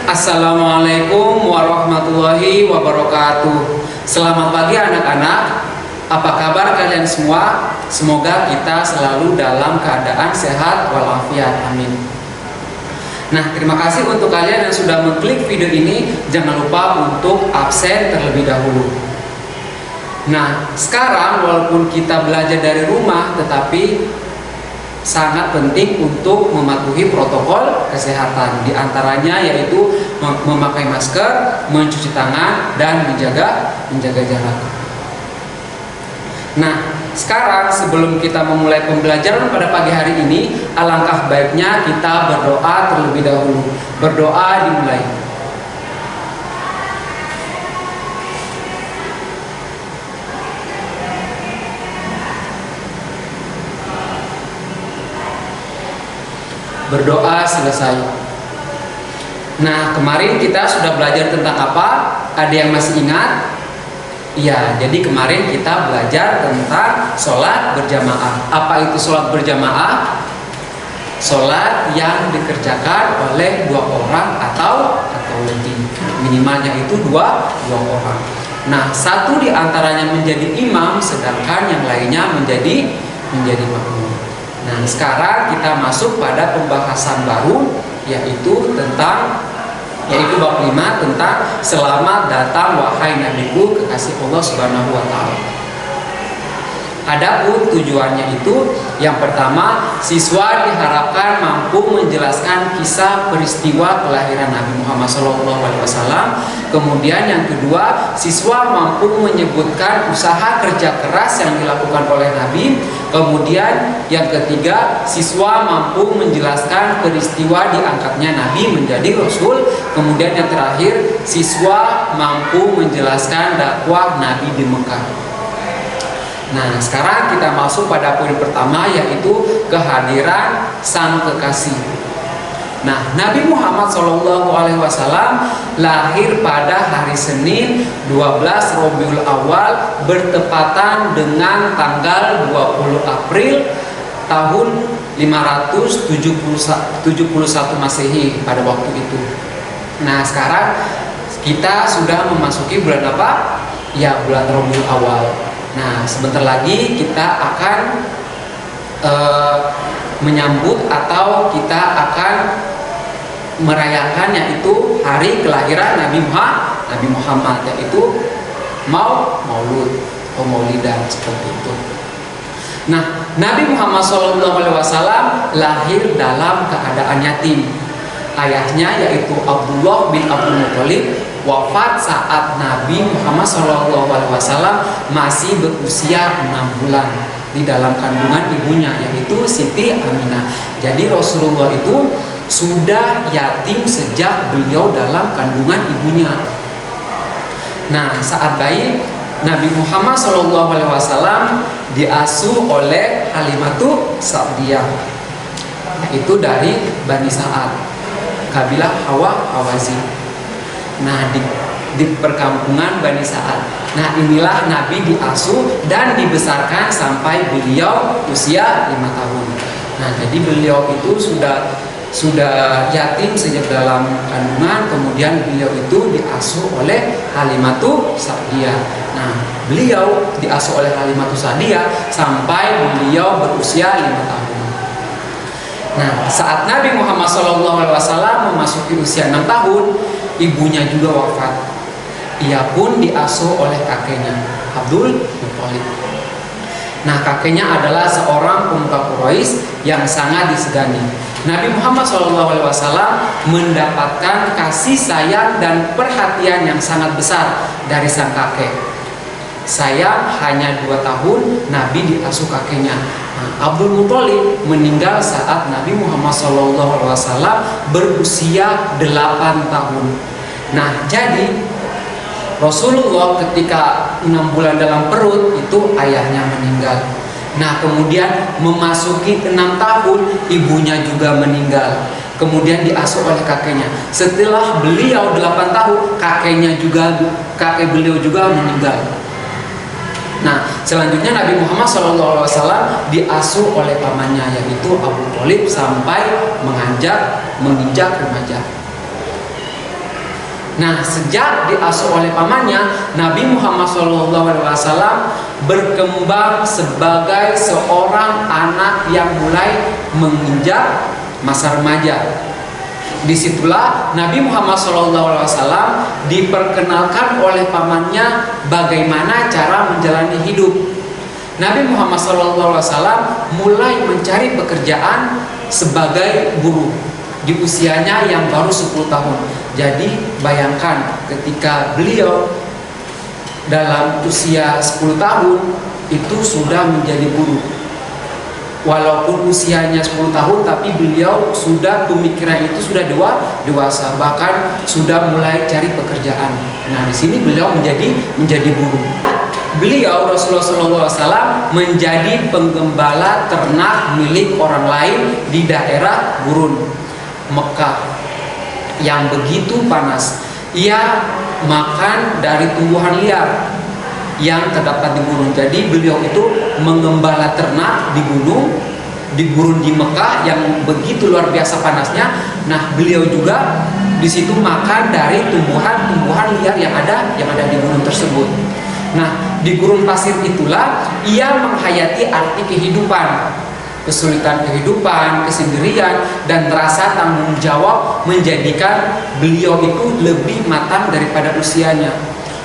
Assalamualaikum warahmatullahi wabarakatuh. Selamat pagi anak-anak. Apa kabar kalian semua? Semoga kita selalu dalam keadaan sehat walafiat. Amin. Nah, terima kasih untuk kalian yang sudah mengklik video ini. Jangan lupa untuk absen terlebih dahulu. Nah, sekarang walaupun kita belajar dari rumah, tetapi sangat penting untuk mematuhi protokol kesehatan. Di antaranya yaitu memakai masker, mencuci tangan, dan menjaga jarak. Nah, sekarang sebelum kita memulai pembelajaran pada pagi hari ini, alangkah baiknya kita berdoa terlebih dahulu. Berdoa dimulai. Berdoa selesai. Nah, kemarin kita sudah belajar tentang apa? Ada yang masih ingat? Iya, jadi kemarin kita belajar tentang sholat berjamaah. Apa itu sholat berjamaah? Sholat yang dikerjakan oleh dua orang atau lebih. Minimalnya itu dua orang. Nah, satu di antaranya menjadi imam, sedangkan yang lainnya menjadi makmum. Nah, sekarang kita masuk pada pembahasan baru, yaitu bab 5 tentang selamat datang wahai nabiku kekasih Allah Subhanahu wa taala. Adapun tujuannya itu, yang pertama, siswa diharapkan mampu menjelaskan kisah peristiwa kelahiran Nabi Muhammad SAW. Kemudian yang kedua, siswa mampu menyebutkan usaha kerja keras yang dilakukan oleh Nabi. Kemudian yang ketiga, siswa mampu menjelaskan peristiwa diangkatnya Nabi menjadi Rasul. Kemudian yang terakhir, siswa mampu menjelaskan dakwah Nabi di Mekah. Nah, sekarang kita masuk pada poin pertama, yaitu kehadiran sang kekasih. Nah, Nabi Muhammad SAW lahir pada hari Senin 12 Rabiul Awal bertepatan dengan tanggal 20 April tahun 571 Masehi pada waktu itu. Nah, sekarang kita sudah memasuki bulan apa? Ya, bulan Rabiul Awal. Nah, sebentar lagi kita akan menyambut atau kita akan merayakan yaitu hari kelahiran Nabi Muhammad, yaitu Maulud atau Maulidan seperti itu. Nah, Nabi Muhammad SAW lahir dalam keadaan yatim. Ayahnya yaitu Abdullah bin Abdul Muthalib wafat saat Nabi Muhammad SAW masih berusia 6 bulan di dalam kandungan ibunya, yaitu Siti Aminah. Jadi Rasulullah itu sudah yatim sejak beliau dalam kandungan ibunya. Nah, saat bayi Nabi Muhammad SAW diasuh oleh Halimatu Sa'diyah, yaitu dari Bani Sa'ad, kabilah Hawazin. Nah, di perkampungan Bani Sa'ad. Nah, inilah Nabi diasuh dan dibesarkan sampai beliau usia 5 tahun. Nah, jadi beliau itu sudah yatim sejak dalam kandungan. Kemudian beliau itu diasuh oleh Halimatu Sa'diyah. Nah, beliau diasuh oleh Halimatu Sa'diyah sampai beliau berusia 5 tahun. Nah, saat Nabi Muhammad SAW memasuki usia 6 tahun, ibunya juga wafat. Ia pun diasuh oleh kakeknya, Abdul Muthalib. Nah, kakeknya adalah seorang pemuka Quraisy yang sangat disegani. Nabi Muhammad SAW mendapatkan kasih sayang dan perhatian yang sangat besar dari sang kakek. Sayang hanya 2 tahun Nabi diasuh kakeknya. Abdul Muthalib meninggal saat Nabi Muhammad SAW berusia 8 tahun. Nah, jadi Rasulullah ketika 6 bulan dalam perut itu ayahnya meninggal. Nah, kemudian memasuki 6 tahun ibunya juga meninggal. Kemudian diasuh oleh kakeknya. Setelah beliau 8 tahun kakek beliau juga meninggal. Nah, selanjutnya Nabi Muhammad SAW diasuh oleh pamannya, yaitu Abu Thalib, sampai menginjak remaja. Nah, sejak diasuh oleh pamannya, Nabi Muhammad SAW berkembang sebagai seorang anak yang mulai menginjak masa remaja. Disitulah Nabi Muhammad SAW diperkenalkan oleh pamannya bagaimana cara menjalani hidup. Nabi Muhammad SAW mulai mencari pekerjaan sebagai buruh di usianya yang baru 10 tahun. Jadi bayangkan ketika beliau dalam usia 10 tahun itu sudah menjadi buruh. Walaupun usianya 10 tahun, tapi beliau sudah pemikiran itu sudah dewasa, bahkan sudah mulai cari pekerjaan. Nah, di sini beliau menjadi buruh. Beliau Rasulullah SAW menjadi penggembala ternak milik orang lain di daerah gurun Mekah yang begitu panas. Ia makan dari tumbuhan liar yang terdapat di gunung. Jadi beliau itu mengembala ternak di gunung, di gurun di Mekah yang begitu luar biasa panasnya. Nah, beliau juga di situ makan dari tumbuhan liar yang ada di gunung tersebut. Nah, di gurun pasir itulah ia menghayati arti kehidupan, kesulitan kehidupan, kesendirian, dan rasa tanggung jawab menjadikan beliau itu lebih matang daripada usianya.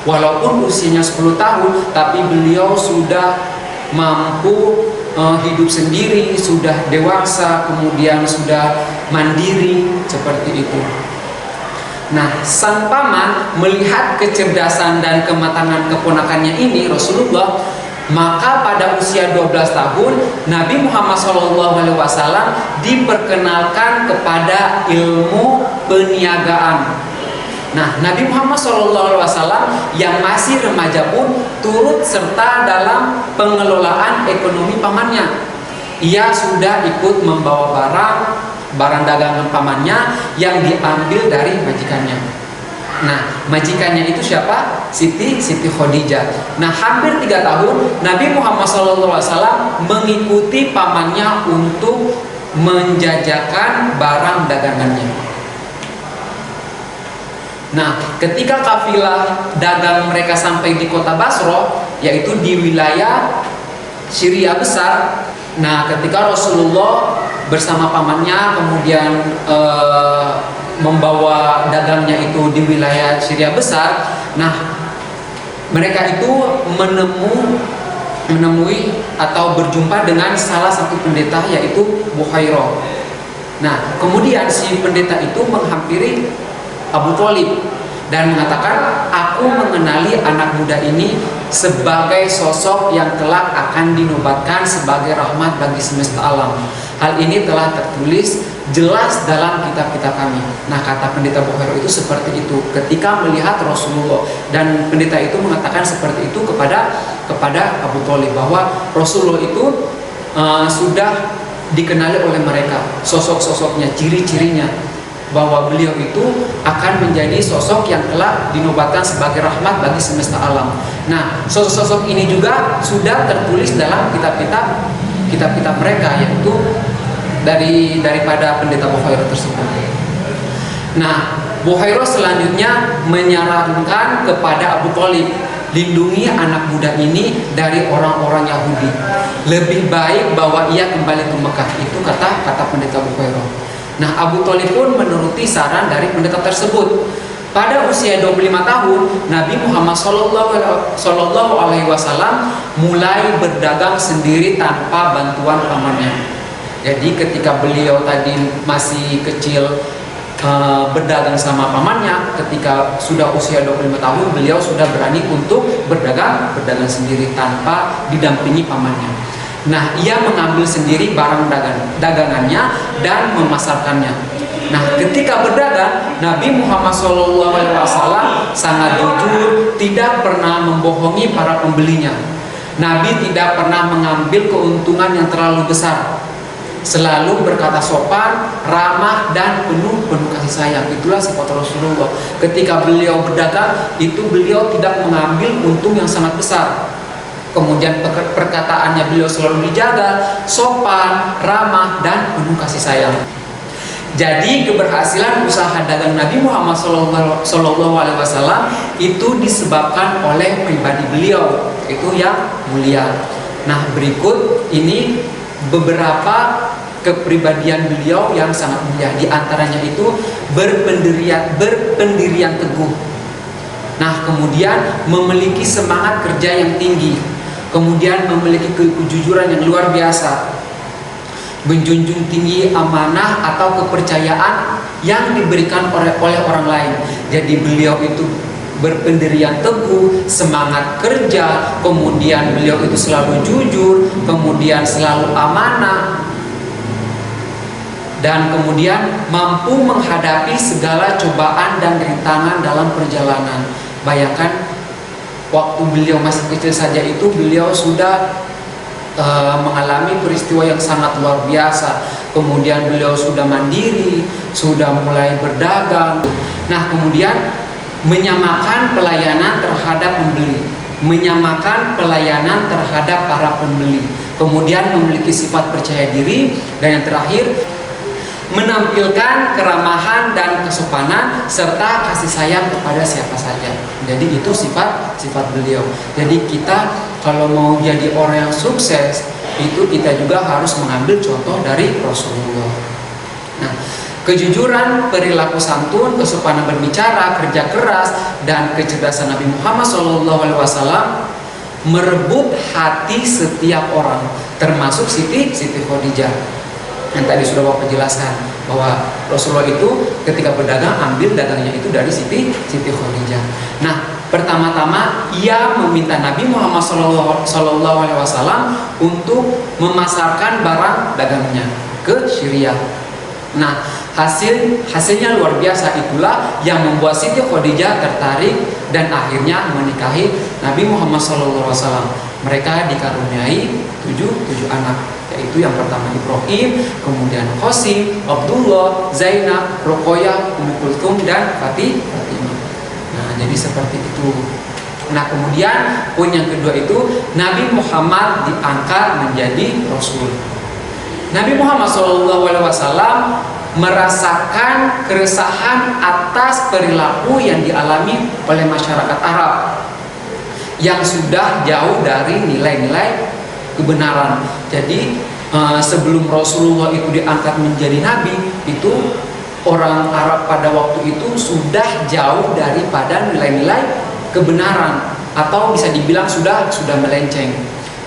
Walaupun usianya 10 tahun, tapi beliau sudah mampu hidup sendiri, sudah dewasa, kemudian sudah mandiri, seperti itu. Nah, sang paman melihat kecerdasan dan kematangan keponakannya ini, Rasulullah, maka pada usia 12 tahun Nabi Muhammad SAW diperkenalkan kepada ilmu peniagaan. Nah, Nabi Muhammad SAW yang masih remaja pun turut serta dalam pengelolaan ekonomi pamannya. Ia sudah ikut membawa barang dagangan pamannya yang diambil dari majikannya. Nah, majikannya itu siapa? Siti Khadijah. Nah, hampir 3 tahun Nabi Muhammad SAW mengikuti pamannya untuk menjajakan barang dagangannya. Nah, ketika kafilah dagang mereka sampai di kota Basra, yaitu di wilayah Syria besar. Nah, ketika Rasulullah bersama pamannya kemudian membawa dagangnya itu di wilayah Syria besar, nah mereka itu menemui atau berjumpa dengan salah satu pendeta, yaitu Buhairah. Nah, kemudian si pendeta itu menghampiri Abu Thalib dan mengatakan, aku mengenali anak muda ini sebagai sosok yang kelak akan dinobatkan sebagai rahmat bagi semesta alam. Hal ini telah tertulis jelas dalam kitab-kitab kami. Nah, kata pendeta Buhairah itu seperti itu ketika melihat Rasulullah, dan pendeta itu mengatakan seperti itu kepada Abu Thalib, bahwa Rasulullah itu sudah dikenali oleh mereka, sosok-sosoknya, ciri-cirinya, bahwa beliau itu akan menjadi sosok yang kelak dinobatkan sebagai rahmat bagi semesta alam. Nah, sosok-sosok ini juga sudah tertulis dalam kitab-kitab mereka, yaitu daripada pendeta Buhairah tersebut. Nah, Buhairah selanjutnya menyarankan kepada Abu Thalib, lindungi anak muda ini dari orang-orang Yahudi. Lebih baik bahwa ia kembali ke Mekah. Itu kata pendeta Buhairah. Nah, Abu Thalib pun menuruti saran dari pendeta tersebut. Pada usia 25 tahun, Nabi Muhammad SAW mulai berdagang sendiri tanpa bantuan pamannya. Jadi ketika beliau tadi masih kecil berdagang sama pamannya, ketika sudah usia 25 tahun beliau sudah berani untuk berdagang sendiri tanpa didampingi pamannya. Nah, ia mengambil sendiri barang dagangannya dan memasarkannya. Nah, ketika berdagang, Nabi Muhammad SAW sangat jujur, tidak pernah membohongi para pembelinya. Nabi tidak pernah mengambil keuntungan yang terlalu besar. Selalu berkata sopan, ramah, dan penuh kasih sayang. Itulah sifat Rasulullah. Ketika beliau berdagang, itu beliau tidak mengambil untung yang sangat besar. Kemudian perkataannya beliau selalu dijaga, sopan, ramah, dan penuh kasih sayang. Jadi keberhasilan usaha dagang Nabi Muhammad SAW itu disebabkan oleh pribadi beliau, itu yang mulia. Nah, berikut ini beberapa kepribadian beliau yang sangat mulia. Di antaranya itu berpendirian teguh. Nah, kemudian memiliki semangat kerja yang tinggi, kemudian memiliki kejujuran yang luar biasa, menjunjung tinggi amanah atau kepercayaan yang diberikan oleh orang lain. Jadi beliau itu berpendirian teguh, semangat kerja, kemudian beliau itu selalu jujur, kemudian selalu amanah, dan kemudian mampu menghadapi segala cobaan dan rintangan dalam perjalanan. Bayangkan waktu beliau masih kecil saja itu beliau sudah mengalami peristiwa yang sangat luar biasa. Kemudian beliau sudah mandiri, sudah mulai berdagang. Nah, kemudian menyamakan pelayanan terhadap pembeli, menyamakan pelayanan terhadap para pembeli, kemudian memiliki sifat percaya diri, dan yang terakhir menampilkan keramahan dan kesopanan serta kasih sayang kepada siapa saja. Jadi itu sifat beliau. Jadi kita kalau mau jadi orang yang sukses, itu kita juga harus mengambil contoh dari Rasulullah. Nah, kejujuran, perilaku santun, kesopanan berbicara, kerja keras, dan kecerdasan Nabi Muhammad SAW merebut hati setiap orang, termasuk Siti Khadijah. Yang tadi sudah Bapak jelaskan bahwa Rasulullah itu ketika berdagang ambil dagangnya itu dari Siti Khadijah. Nah, pertama-tama ia meminta Nabi Muhammad SAW untuk memasarkan barang dagangnya ke Syria. Nah, hasilnya luar biasa. Itulah yang membuat Siti Khadijah tertarik dan akhirnya menikahi Nabi Muhammad SAW. Mereka dikaruniai tujuh anak, yaitu yang pertama Ibrahim, kemudian Qasim, Abdullah, Zainab, Ruqayyah, Ummu Kulthum, dan Fatimah. Nah, jadi seperti itu. Nah, kemudian poin yang kedua itu Nabi Muhammad diangkat menjadi Rasul. Nabi Muhammad SAW merasakan keresahan atas perilaku yang dialami oleh masyarakat Arab yang sudah jauh dari nilai-nilai kebenaran. Jadi sebelum Rasulullah itu diangkat menjadi nabi, itu orang Arab pada waktu itu sudah jauh daripada nilai-nilai kebenaran, atau bisa dibilang sudah melenceng.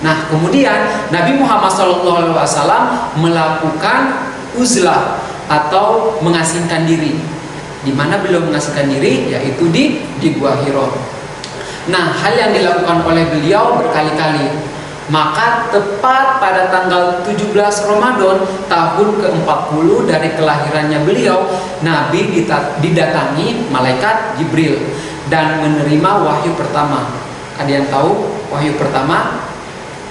Nah, kemudian Nabi Muhammad SAW melakukan uzlah atau mengasingkan diri. Di mana beliau mengasingkan diri, yaitu di Gua Hira. Nah, hal yang dilakukan oleh beliau berkali-kali. Maka tepat pada tanggal 17 Ramadan tahun ke-40 dari kelahirannya beliau, Nabi didatangi malaikat Jibril dan menerima wahyu pertama. Ada yang tahu wahyu pertama?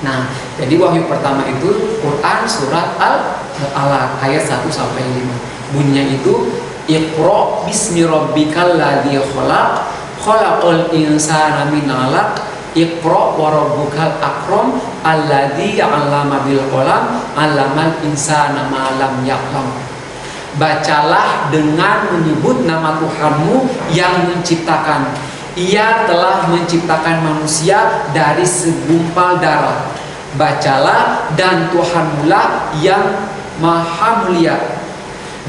Nah, jadi wahyu pertama itu Quran surat Al-Alaq ayat 1 sampai 5. Bunyinya itu Iqra bismi rabbikal ladzi khalaq khalaqal insana min 'alaq Iqra wa rabbukal akram alladzi 'allama bil qalam 'allamal insana ma lam ya'lam. Bacalah dengan menyebut nama Tuhanmu yang menciptakan. Ia telah menciptakan manusia dari segumpal darah. Bacalah, dan Tuhanmulah yang maha mulia,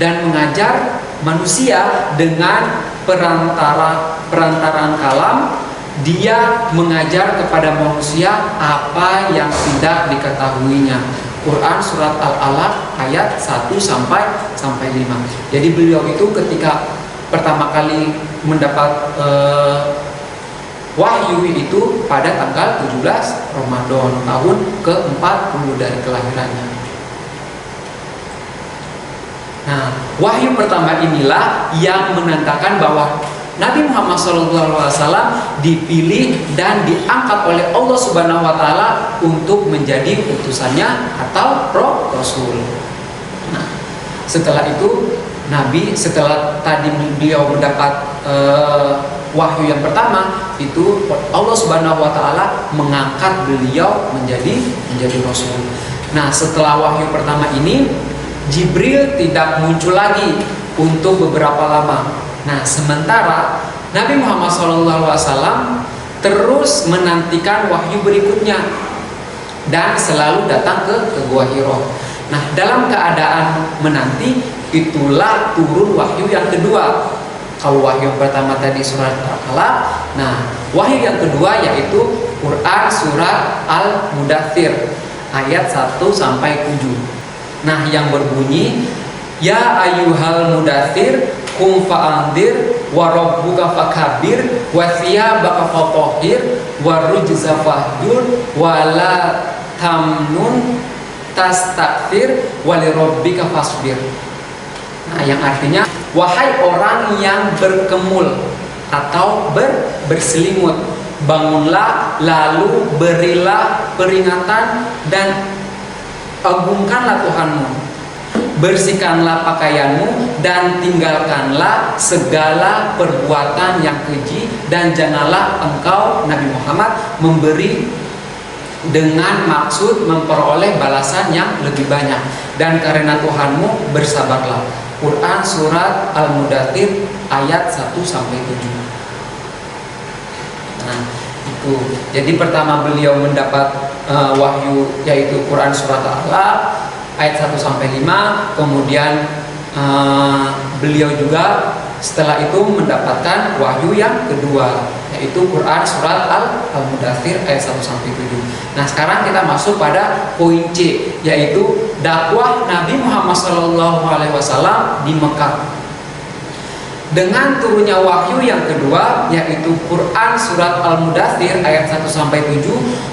dan mengajar manusia dengan perantaraan kalam. Dia mengajar kepada manusia apa yang tidak diketahuinya. Quran surat Al-Alaq ayat 1 sampai 5. Jadi beliau itu ketika pertama kali mendapat wahyu itu pada tanggal 17 Ramadan tahun ke-40 dari kelahirannya. Nah, wahyu pertama inilah yang menandakan bahwa Nabi Muhammad SAW dipilih dan diangkat oleh Allah Subhanahu wa Ta'ala untuk menjadi utusannya atau Rasul. Nah, setelah itu setelah tadi beliau mendapat wahyu yang pertama, itu Allah Subhanahu wa Ta'ala mengangkat beliau menjadi Rasul. Nah, setelah wahyu pertama ini, Jibril tidak muncul lagi untuk beberapa lama. Nah, sementara Nabi Muhammad SAW terus menantikan wahyu berikutnya dan selalu datang ke Gua Hiro. Nah, dalam keadaan menanti, itulah turun wahyu yang kedua. Kalau wahyu yang pertama tadi surat Al-Alaq, nah wahyu yang kedua yaitu Quran surat Al-Mudaththir ayat 1 sampai 7. Nah, yang berbunyi, ya ayyuhal mudaththir qum fa'andir wa rabbuka fakabir wa thiyabaka fatahhir wa rujza fahjur wa la tamnun tastakthir wa li rabbika fasbir. Nah, yang artinya, wahai orang yang berkemul atau berselimut, bangunlah lalu berilah peringatan dan agungkanlah Tuhanmu, bersihkanlah pakaianmu dan tinggalkanlah segala perbuatan yang keji, dan janganlah engkau Nabi Muhammad memberi dengan maksud memperoleh balasan yang lebih banyak, dan karena Tuhanmu bersabarlah. Quran surat Al-Mudaththir ayat 1 sampai 7. Nah, itu. Jadi pertama beliau mendapat wahyu yaitu Quran surat Al-Alaq ayat 1 sampai 5, kemudian beliau juga setelah itu mendapatkan wahyu yang kedua yaitu Quran surat Al-Mudaththir ayat 1 sampai 7. Nah, sekarang kita masuk pada poin C, yaitu dakwah Nabi Muhammad SAW di Mekah. Dengan turunnya wahyu yang kedua yaitu Quran surat Al-Mudaththir ayat 1 sampai 7,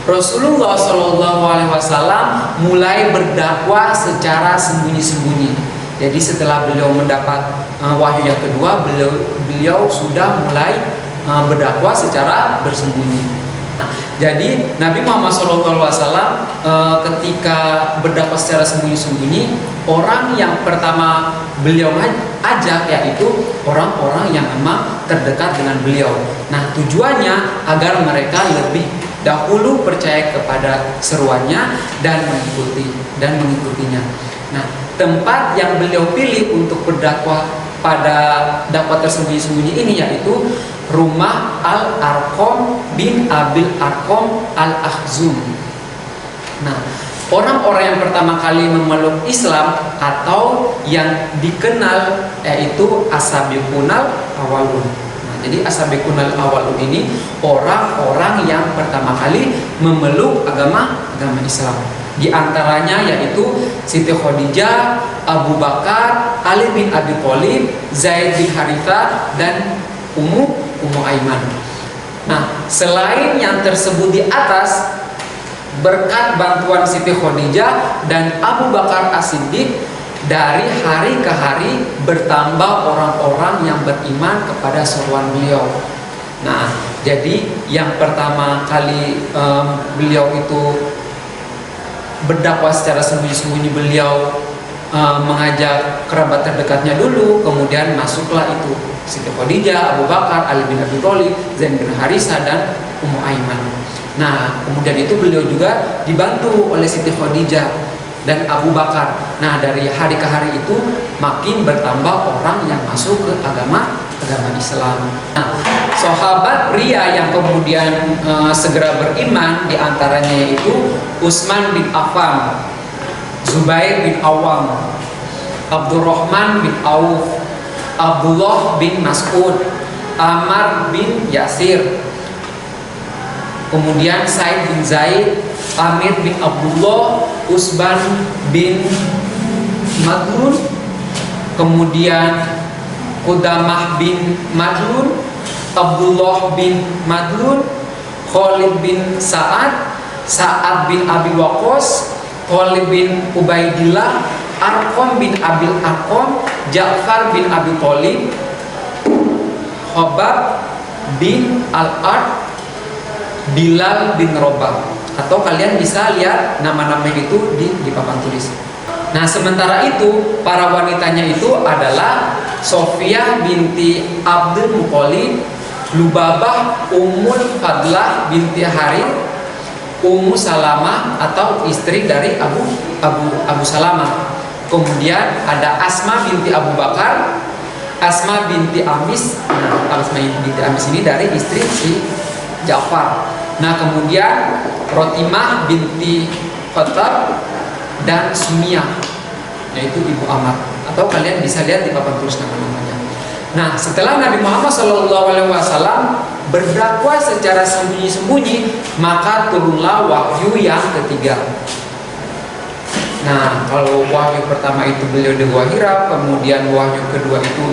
Rasulullah SAW mulai berdakwah secara sembunyi-sembunyi. Jadi setelah beliau mendapat wahyu yang kedua, beliau sudah mulai berdakwah secara bersembunyi. Nah, jadi Nabi Muhammad SAW ketika berdakwah secara sembunyi-sembunyi, orang yang pertama beliau ajak yaitu orang-orang yang memang terdekat dengan beliau. Nah, tujuannya agar mereka lebih dahulu percaya kepada seruannya dan mengikutinya. Nah, tempat yang beliau pilih untuk berdakwah pada dakwah tersembunyi-sembunyi ini yaitu rumah Al-Arqam bin Abil Arqam Al-Akhzum. Nah, orang-orang yang pertama kali memeluk Islam atau yang dikenal yaitu As-Sabiqunal Awwalun. Nah, jadi As-Sabiqunal Awwalun ini orang-orang yang pertama kali memeluk agama Islam. Di antaranya yaitu Siti Khadijah, Abu Bakar, Ali bin Abi Thalib, Zaid bin Harithah, dan Ummu Aiman. Nah, selain yang tersebut di atas, berkat bantuan Siti Khadijah dan Abu Bakar As-Siddiq, dari hari ke hari bertambah orang-orang yang beriman kepada seruan beliau. Nah, jadi yang pertama kali beliau itu berdakwah secara sembunyi-sembunyi, beliau mengajak kerabat terdekatnya dulu, kemudian masuklah itu Siti Khadijah, Abu Bakar, Ali bin Abi Thalib, Zaid bin Harithah, dan Ummu Aiman. Nah, kemudian itu beliau juga dibantu oleh Siti Khadijah dan Abu Bakar. Nah, dari hari ke hari itu makin bertambah orang yang masuk ke agama Islam. Nah, sahabat pria yang kemudian segera beriman diantaranya yaitu Utsman bin Affan, Zubair bin Awam, Abdurrahman bin Auf, Abdullah bin Mas'ud, Ammar bin Yasir, kemudian Said bin Zaid, Amir bin Abdullah, Usban bin Madlun, kemudian Qudamah bin Madlun, Abdullah bin Madlun, Khalid bin Sa'ad, Sa'ad bin Abi Waqqas, Khalid bin Ubaidillah, Arqam bin Abil Arqam, Ja'far bin Abi Thalib, Khabab bin Al-Ard, Bilal bin Rabah. Atau kalian bisa lihat nama-nama itu di papan tulis. Nah, sementara itu para wanitanya itu adalah Sofiyah binti Abdul Muthalib, Lubabah Ummul Fadlah binti Harith, Ummu Salamah atau istri dari Abu Salamah. kemudian ada Asma binti Abu Bakar, Asma binti Amis. Nah, Asma binti Amis ini dari istri si Ja'far. Nah, kemudian Rotimah binti Khattab dan Sumiyah, yaitu ibu Amar. Atau kalian bisa lihat di papan tulis nama-namanya. Nah, setelah Nabi Muhammad SAW berdakwah secara sembunyi-sembunyi, maka turunlah wahyu yang ketiga. Nah, kalau wahyu pertama itu beliau di Gua Hira, kemudian wahyu kedua itu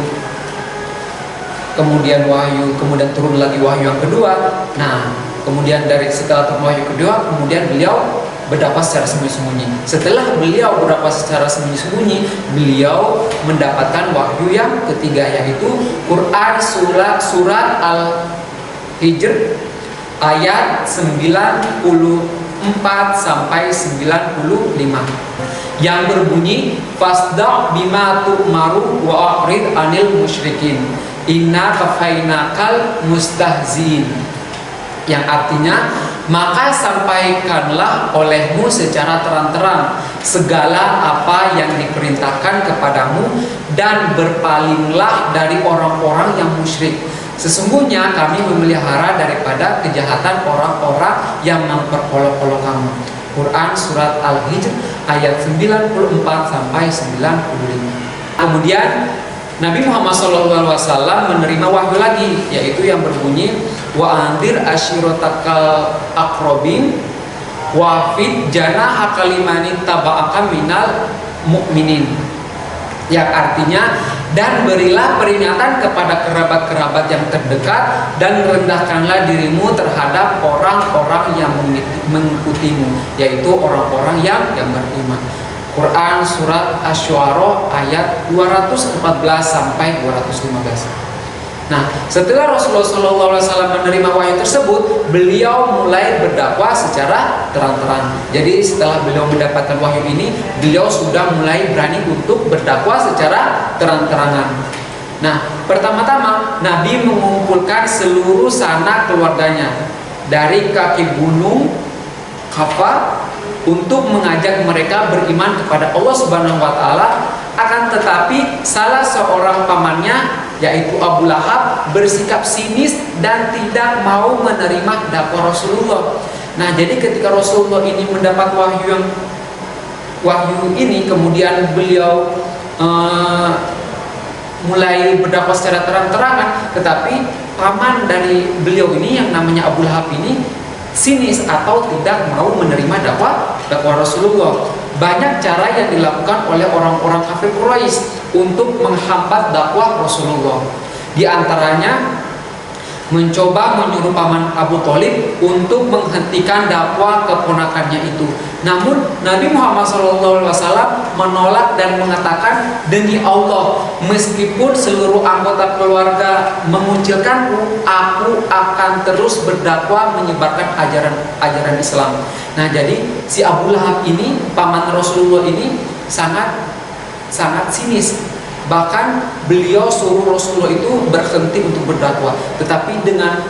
kemudian turun lagi wahyu yang kedua. Nah, kemudian dari setelah turun wahyu kedua, kemudian beliau berdakwah secara sembunyi-sembunyi. Setelah beliau berdakwah secara sembunyi-sembunyi, beliau mendapatkan wahyu yang ketiga, yaitu Quran surat Al-Hijr ayat 94 sampai 95 yang berbunyi fasda' bima tu'maru wa a'rid 'anil musyrikin inna kafainakal mustahzin, yang artinya maka sampaikanlah olehmu secara terang-terang segala apa yang diperintahkan kepadamu dan berpalinglah dari orang-orang yang musyrik. Sesungguhnya kami memelihara daripada kejahatan orang-orang yang memperolok-olok kamu. Quran surat Al-Hijr ayat 94 sampai 95. Kemudian Nabi Muhammad SAW menerima wahyu lagi, yaitu yang berbunyi wa andir ashiratakal akrobin wa fid janaha kalimani taba'aka minal mu'minin, yang artinya dan berilah peringatan kepada kerabat-kerabat yang terdekat dan rendahkanlah dirimu terhadap orang-orang yang mengikutimu, yaitu orang-orang yang beriman. Quran surat Asy-Syu'ara ayat 214 sampai 215. Nah, setelah Rasulullah SAW menerima wahyu tersebut, beliau mulai berdakwah secara terang-terang. Jadi setelah beliau mendapatkan wahyu ini, beliau sudah mulai berani untuk berdakwah secara terang-terangan. Nah, pertama-tama Nabi mengumpulkan seluruh sanak keluarganya dari kaki gunung Khafa untuk mengajak mereka beriman kepada Allah Subhanahu wa taala. Akan tetapi salah seorang pamannya, yaitu Abu Lahab, bersikap sinis dan tidak mau menerima dakwah Rasulullah. Nah, jadi ketika Rasulullah ini mendapat wahyu ini, kemudian beliau mulai berdakwah secara terang-terangan, tetapi paman dari beliau ini yang namanya Abu Lahab ini sinis atau tidak mau menerima dakwah Rasulullah. Banyak cara yang dilakukan oleh orang-orang kafir Quraisy untuk menghambat dakwah Rasulullah. Di antaranya mencoba menyuruh paman Abu Thalib untuk menghentikan dakwah keponakannya itu. Namun Nabi Muhammad SAW menolak dan mengatakan, demi Allah, meskipun seluruh anggota keluarga mengucilkanku, aku akan terus berdakwah menyebarkan ajaran Islam. Nah, jadi si Abu Lahab ini, paman Rasulullah ini sangat sinis. Bahkan beliau suruh Rasulullah itu berhenti untuk berdakwah, tetapi dengan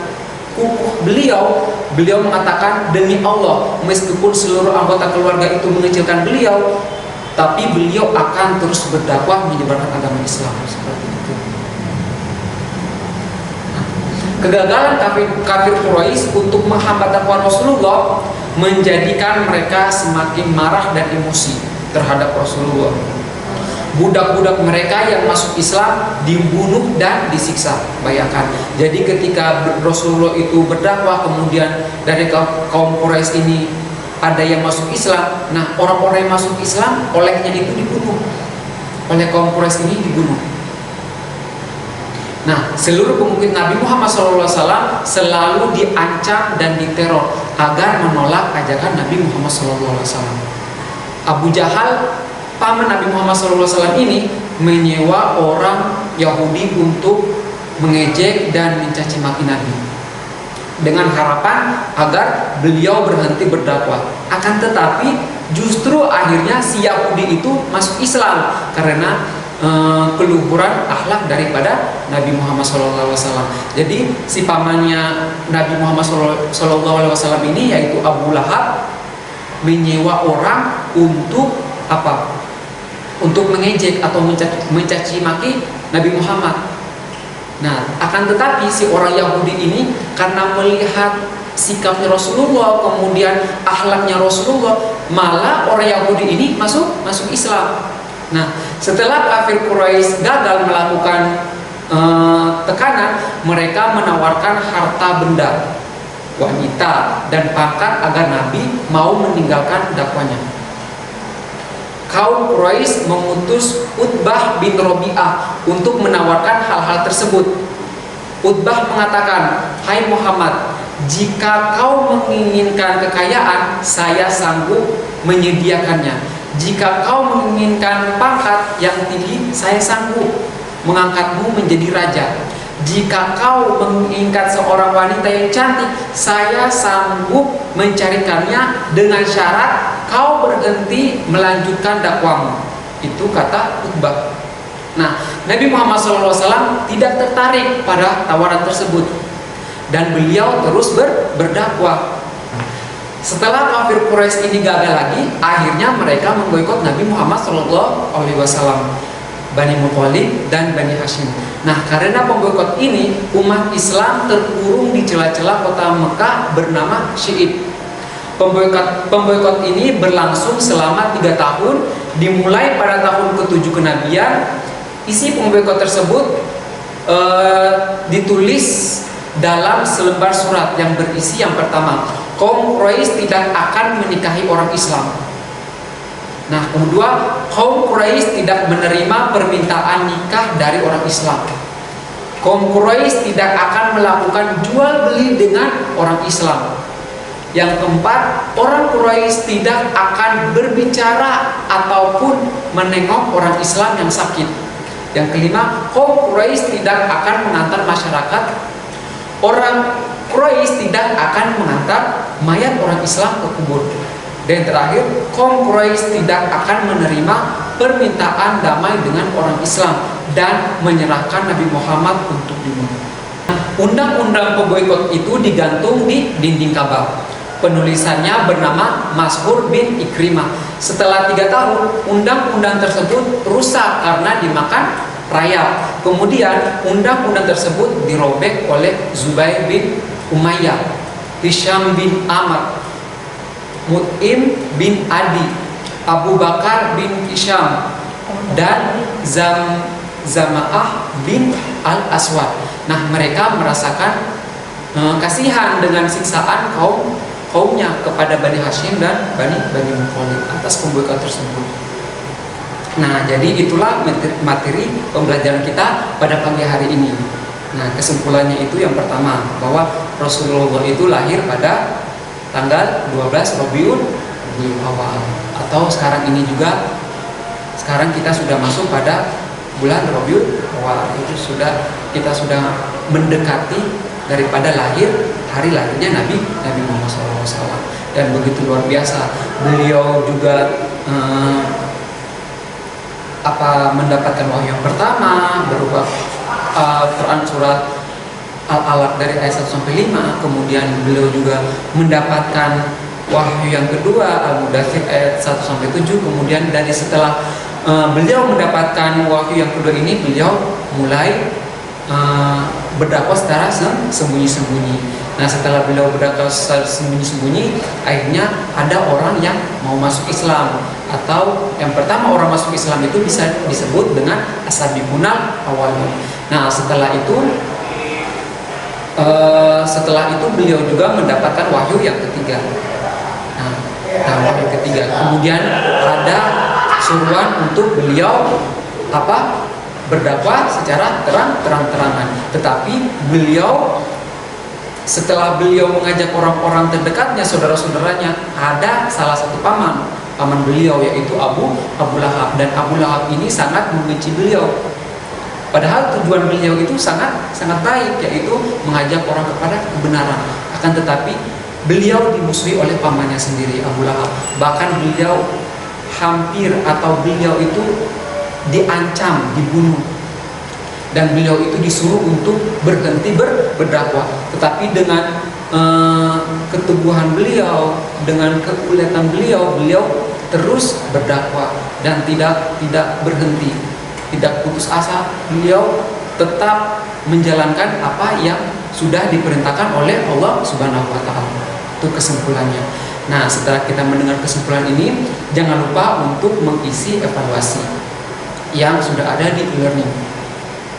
kukuh beliau mengatakan, demi Allah, meskipun seluruh anggota keluarga itu mengecilkan beliau, tapi beliau akan terus berdakwah menyebarkan agama Islam. Seperti itu. Kegagalan kafir Quraisy untuk menghambat dakwah Rasulullah menjadikan mereka semakin marah dan emosi terhadap Rasulullah. Budak-budak mereka yang masuk Islam dibunuh dan disiksa. Bayangkan. Jadi ketika Rasulullah itu berdakwah, kemudian dari kaum Quraisy ini ada yang masuk Islam. Nah, orang-orang yang masuk Islam olehnya itu dibunuh. Oleh kaum Quraisy ini dibunuh. Nah, seluruh pengikut Nabi Muhammad SAW selalu diancam dan diteror agar menolak ajakan Nabi Muhammad SAW. Abu Jahal, paman Nabi Muhammad SAW ini, menyewa orang Yahudi untuk mengejek dan mencaci maki Nabi dengan harapan agar beliau berhenti berdakwah. Akan tetapi justru akhirnya si Yahudi itu masuk Islam karena keluhuran akhlak daripada Nabi Muhammad SAW. Jadi si pamannya Nabi Muhammad SAW ini, yaitu Abu Lahab, menyewa orang untuk apa? untuk mengejek atau mencaci maki Nabi Muhammad. Nah, akan tetapi si orang Yahudi ini karena melihat sikapnya Rasulullah, kemudian akhlaknya Rasulullah, malah orang Yahudi ini masuk Islam. Nah, setelah kafir Quraisy gagal melakukan tekanan, mereka menawarkan harta benda, wanita, dan pangkat agar Nabi mau meninggalkan dakwanya. Kaum Quraisy mengutus Utbah bin Rabi'ah untuk menawarkan hal-hal tersebut. Utbah mengatakan, "Hai Muhammad, jika kau menginginkan kekayaan, saya sanggup menyediakannya. Jika kau menginginkan pangkat yang tinggi, saya sanggup mengangkatmu menjadi raja. Jika kau menginginkan seorang wanita yang cantik, saya sanggup mencarikannya dengan syarat kau berhenti melanjutkan dakwamu." Itu kata Utbah. Nah, Nabi Muhammad SAW tidak tertarik pada tawaran tersebut dan beliau terus berdakwah. Setelah kafir Quraisy ini gagal lagi, akhirnya mereka memboikot Nabi Muhammad SAW, Bani Muthalib dan Bani Hashim. Nah, karena pemboikot ini, umat Islam terkurung di celah-celah kota Mekah bernama Syi'ib. Pemboikot ini berlangsung selama 3 tahun, dimulai pada tahun ke-7 kenabian. Isi pemboikot tersebut ditulis dalam selembar surat yang berisi yang pertama, kaum Quraisy tidak akan menikahi orang Islam. Nah, kedua, kaum Quraisy tidak menerima permintaan nikah dari orang Islam. Kaum Quraisy tidak akan melakukan jual beli dengan orang Islam. Yang keempat, orang Quraisy tidak akan berbicara ataupun menengok orang Islam yang sakit. Yang kelima, kaum Quraisy tidak akan mengantar masyarakat. Orang Quraisy tidak akan mengantar mayat orang Islam ke kubur. Dan terakhir, kaum Quraisy tidak akan menerima permintaan damai dengan orang Islam dan menyerahkan Nabi Muhammad untuk dibunuh. Undang-undang pemboikot itu digantung di dinding Ka'bah. Penulisannya bernama Mashur bin Ikrimah. Setelah 3 tahun, undang-undang tersebut rusak karena dimakan rayap. Kemudian undang-undang tersebut dirobek oleh Zubair bin Umayyah, Hisham bin Amr, Mut'im bin Adi, Abu Bakar bin Hisham, dan Zama'ah bin Al-Aswad. Nah, mereka merasakan kasihan dengan siksaan kaumnya kepada Bani Hashim dan Bani Muthalib atas pemboikot tersebut. Nah, jadi itulah materi pembelajaran kita pada pagi hari ini. Nah, kesimpulannya itu yang pertama, bahwa Rasulullah itu lahir pada tanggal 12 Rabiul Awal, atau sekarang ini juga, sekarang kita sudah masuk pada bulan Rabiul Awal. Itu kita sudah mendekati daripada hari lahirnya Nabi Muhammad SAW. Dan begitu luar biasa, beliau juga mendapatkan wahyu yang pertama berupa Quran surat Al-Alaq dari ayat 1 sampai 5. Kemudian beliau juga mendapatkan wahyu yang kedua Al-Mudaththir ayat 1 sampai 7. Kemudian dari setelah beliau mendapatkan wahyu yang kedua ini, beliau mulai berdakwah secara sembunyi-sembunyi. Nah, setelah beliau berdakwah secara sembunyi-sembunyi, akhirnya ada orang yang mau masuk Islam. Atau yang pertama orang masuk Islam itu bisa disebut dengan as-sabiqunal awwalun. Nah, setelah itu beliau juga mendapatkan wahyu yang ketiga. Nah, wahyu ketiga. Kemudian ada suruhan untuk beliau berdakwah secara terang-terangan. Tetapi beliau, setelah beliau mengajak orang-orang terdekatnya, saudara-saudaranya, ada salah satu paman beliau, yaitu Abu Lahab. Dan Abu Lahab ini sangat membenci beliau. Padahal tujuan beliau itu sangat baik, yaitu mengajak orang kepada kebenaran. Akan tetapi beliau dimusuhi oleh pamannya sendiri, Abu Lahab. Bahkan beliau beliau itu diancam, dibunuh, dan beliau itu disuruh untuk berhenti berdakwah. Tetapi dengan keteguhan beliau, dengan kekuatan beliau terus berdakwah. dan tidak berhenti, tidak putus asa. Beliau tetap menjalankan apa yang sudah diperintahkan oleh Allah Subhanahu wa taala. Itu kesimpulannya. Nah, setelah kita mendengar kesimpulan ini, jangan lupa untuk mengisi evaluasi yang sudah ada di e-learning.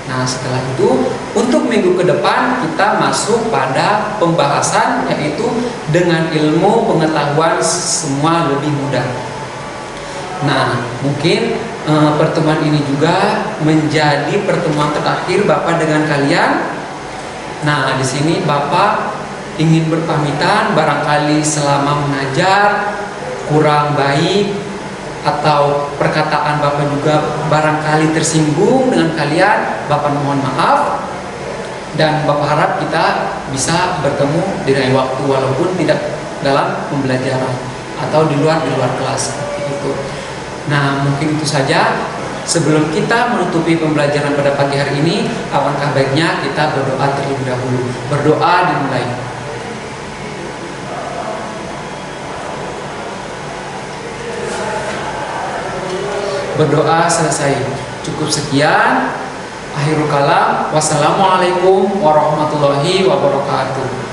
Nah, setelah itu untuk minggu ke depan kita masuk pada pembahasan, yaitu dengan ilmu pengetahuan semua lebih mudah. Nah, mungkin pertemuan ini juga menjadi pertemuan terakhir Bapak dengan kalian. Nah, di sini Bapak ingin berpamitan, barangkali selama mengajar kurang baik atau perkataan Bapak juga barangkali tersinggung dengan kalian, Bapak mohon maaf, dan Bapak harap kita bisa bertemu di lain waktu walaupun tidak dalam pembelajaran atau di luar kelas seperti itu. Nah, mungkin itu saja. Sebelum kita menutupi pembelajaran pada pagi hari ini, alangkah baiknya kita berdoa terlebih dahulu. Berdoa dimulai. Berdoa selesai. Cukup sekian. Akhirul kalam. Wassalamualaikum warahmatullahi wabarakatuh.